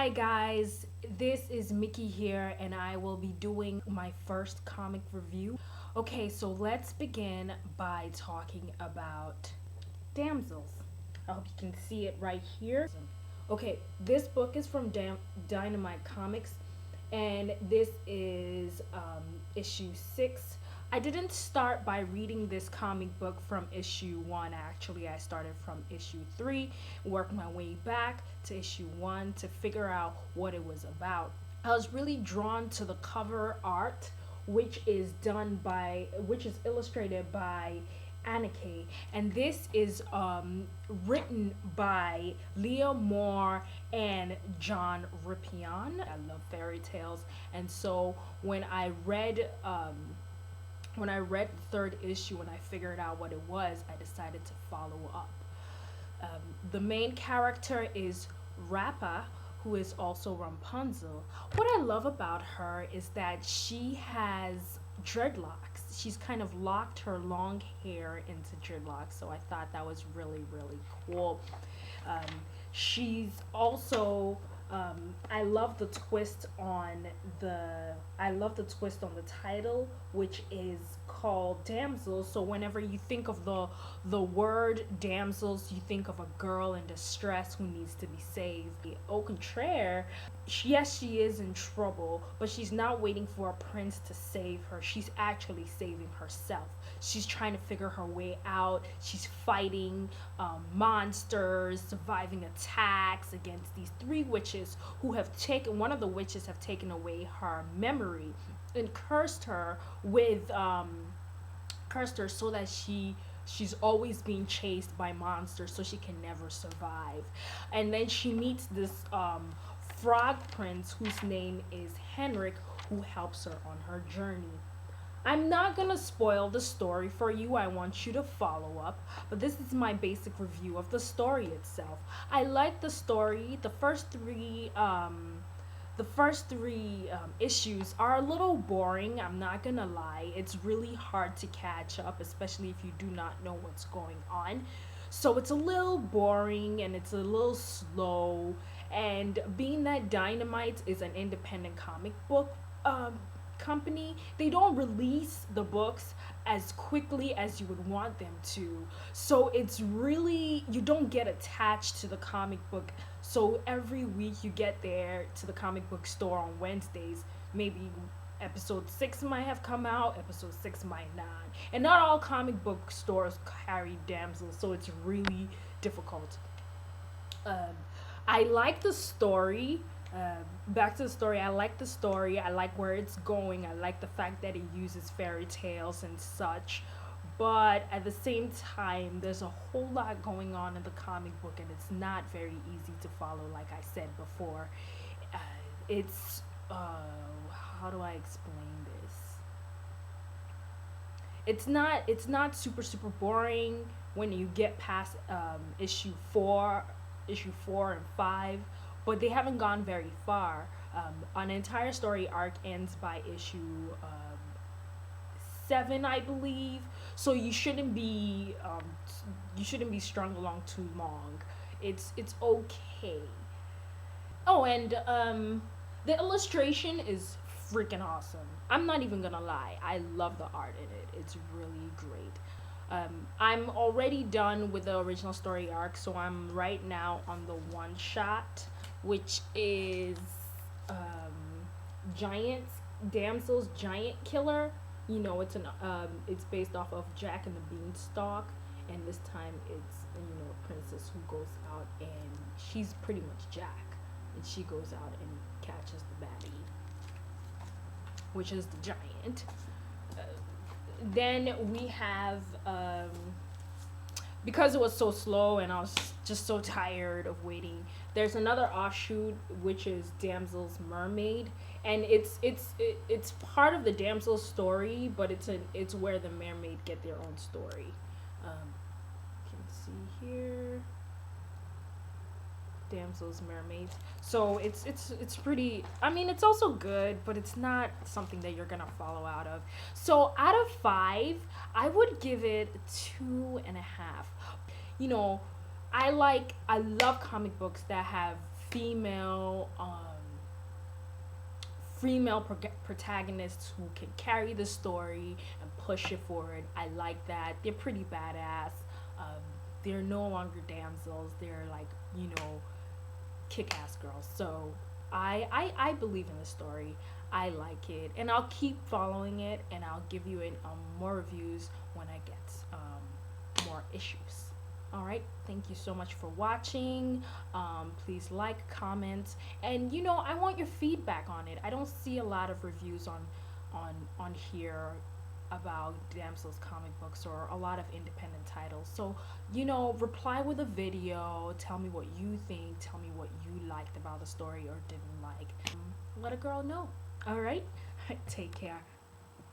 Hi guys, this is Mickey here and I will be doing my first comic review. Okay, so let's begin by talking about Damsels. I hope you can see it right here. Okay, this book is from Dynamite Comics and this is issue 6. I didn't start by reading this comic book from issue 1. Actually, I started from issue 3, worked my way back to issue 1 to figure out what it was about. I was really drawn to the cover art, which is illustrated by Anike, and this is written by Leah Moore and John Ripion. I love fairy tales, and so when I read the third issue and I figured out what it was, I decided to follow up. The main character is Rappa, who is also Rapunzel. What I love about her is that she has dreadlocks. She's kind of locked her long hair into dreadlocks, so I thought that was really, really cool. Um, she's also I love the twist on the title, which is called Damsels. So whenever you think of the word damsels, you think of a girl in distress who needs to be saved. Au contraire, yes, she is in trouble, but she's not waiting for a prince to save her. She's actually saving herself. She's trying to figure her way out. She's fighting monsters, surviving attacks against these three witches who have taken, one of the witches have taken away her memory and cursed her so that she's always being chased by monsters, so she can never survive. And then she meets this frog prince whose name is Henrik, who helps her on her journey. I'm not gonna spoil the story for you. I want you to follow up, but this is my basic review of the story itself. I like the story. The first three issues are a little boring. I'm not gonna lie. It's really hard to catch up, especially if you do not know what's going on. So it's a little boring and it's a little slow. And being that Dynamite is an independent comic book company, they don't release the books as quickly as you would want them to. So it's really, you don't get attached to the comic book. So every week you get there to the comic book store on Wednesdays, maybe episode 6 might have come out, episode 6 might not. And not all comic book stores carry Damsels, so it's really difficult. I like the story. Back to the story. I like the story. I like where it's going. I like the fact that it uses fairy tales and such. But at the same time, there's a whole lot going on in the comic book, and it's not very easy to follow, like I said before. It's, how do I explain this? It's not super boring when you get past issue 4 and 5, but they haven't gone very far. An entire story arc ends by issue 7, I believe. So you shouldn't be strung along too long. It's okay. Oh, and the illustration is freaking awesome. I'm not even gonna lie. I love the art in it. It's really great. I'm already done with the original story arc, so I'm right now on the one shot, which is Giants Damsel's Giant Killer. You know, it's based off of Jack and the Beanstalk, and this time it's a princess who goes out, and she's pretty much Jack, and she goes out and catches the baddie, which is the giant. Then we have because it was so slow and I was just so tired of waiting, there's another offshoot, which is Damsel's Mermaid, and it's part of the Damsel story, but it's where the mermaid get their own story. You can see here, Damsel's Mermaids. So it's pretty, I mean, it's also good, but it's not something that you're gonna follow out of. So out of 5, I would give it 2.5. I love comic books that have female female protagonists who can carry the story and push it forward. I like that. They're pretty badass. Um, they're no longer damsels. They're like, you know, kick-ass girls. So I believe in the story. I like it, and I'll keep following it, and I'll give you more reviews when I get more issues. All right, thank you so much for watching. Please like, comment, and you know, I want your feedback on it. I don't see a lot of reviews on here about Damsels comic books or a lot of independent titles. So, you know, reply with a video. Tell me what you think. Tell me what you liked about the story or didn't like. Let a girl know. All right? Take care.